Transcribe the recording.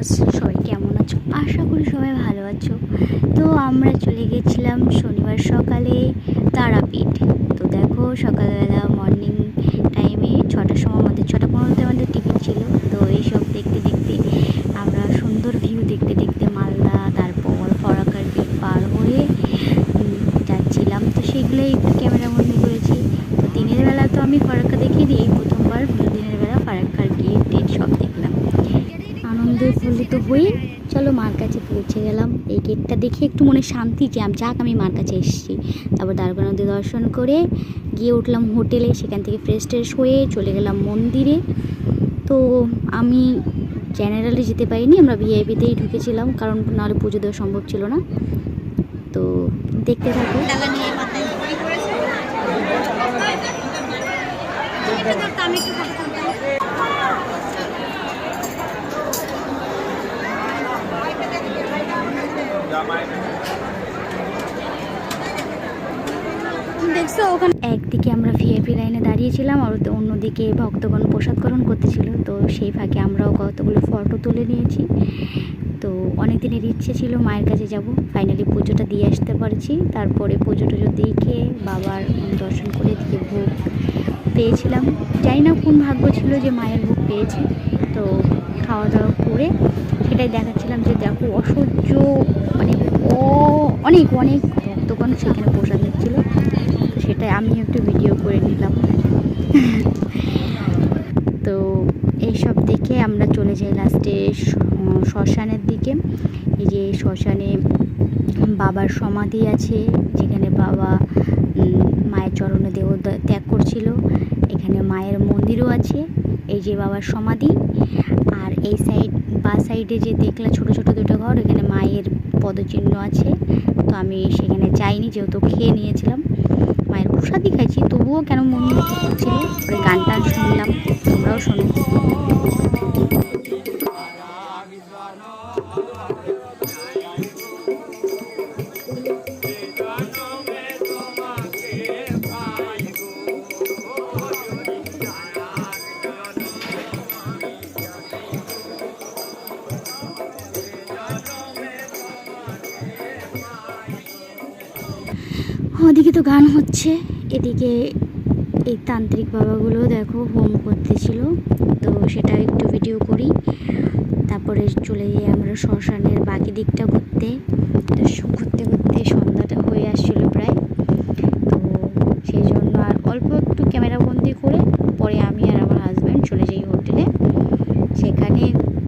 Friends, সবাই কেমন আছো? আশা করি সবাই ভালো আছো। তো আমরা চলে গেছিলাম শনিবার সকালে তারাপীঠ। তো দেখো, সকালবেলা মর্নিং টাইমে 6টার সময়, আমাদের 6:15-তে আমাদের টিকিট ছিল। তো এইসব দেখতে দেখতে আমরা সুন্দর ভিউ দেখতে দেখতে মালদা, তারপর ফরাক্কার গেট পার হয়ে যাচ্ছিলাম। তো সেগুলোই একটু ক্যামেরা বন্দি করেছি। তো দিনের বেলা তো আমি ফরাক্কা দেখিয়ে দিই, প্রথমবার দিনের বেলা ফরাক্কার গেট টেট সব দেখলাম। আনন্দে উৎফুল্লিত হয়ে চলো মার কাছে পৌঁছে গেলাম। এই গেটটা দেখে একটু মনে শান্তি যে আমি মার কাছে এসেছি। তারপর দ্বারকা নদী দর্শন করে গিয়ে উঠলাম হোটেলে। সেখান থেকে ফ্রেশ ট্রেশ হয়ে চলে গেলাম মন্দিরে। তো আমি জেনারেলে যেতে পারিনি, আমরা ভিআইপিতেই ঢুকেছিলাম, কারণ নাহলে পুজো দেওয়া সম্ভব ছিল না। তো দেখতে থাকো। দেখছো ওখানে একদিকে আমরা ভিআইপি লাইনে দাঁড়িয়েছিলাম, আর অন্যদিকে ভক্তগণ প্রসাদ গ্রহণ করতেছিল। তো সেই ফাঁকে আমরাও কতগুলো ফটো তুলে নিয়েছি। তো অনেক দিনের ইচ্ছে ছিল মায়ের কাছে যাব, ফাইনালি পুজোটা দিয়ে আসতে পারছি। তারপরে পুজো টুজো দেখে বাবার দর্শন করে দিকে ভোগ পেয়েছিলাম। জানি না কোন ভাগ্য ছিল যে মায়ের ভোগ পেয়েছি। তো খাওয়া দাওয়া করে সেটাই দেখাচ্ছিলাম যে দেখো অসহ্য, মানে অনেক অনেক ভক্তগণ সেখানে প্রসাদ নিচ্ছিল। তো সেটাই আমি একটু ভিডিও করে নিলাম। তো এইসব দেখে আমরা চলে যাই লাস্টে শ্মশানের দিকে। এই যে শ্মশানে বাবার সমাধি আছে, যেখানে বাবা মায়ের চরণে দেহ ত্যাগ করছিল। এখানে মায়ের মন্দিরও আছে, এই যে বাবার সমাধি। আর এই সাইড বা সাইডে যে দেখলে ছোট ছোট দুটো ঘর, এখানে মায়ের পদচিহ্ন আছে। তো আমি সেখানে যাইনি, যেহেতু খেয়ে নিয়েছিলাম, মায়ের প্রসাদই খাইছি, তবুও কেন মন ছিল। পরে গান টান শুনলাম, তোমরাও শোনো। ওদিকে তো গান হচ্ছে, এদিকে এই তান্ত্রিক বাবাগুলো দেখো হোম করতেছিল। তো সেটা একটু ভিডিও করি। তারপরে চলে যাই আমরা শ্মশানের বাকি দিকটা ঘুরতে। তো ঘুরতে ঘুরতে সন্ধ্যাটা হয়ে আসছিল প্রায়। তো সেই জন্য আর অল্প একটু ক্যামেরা বন্দি করে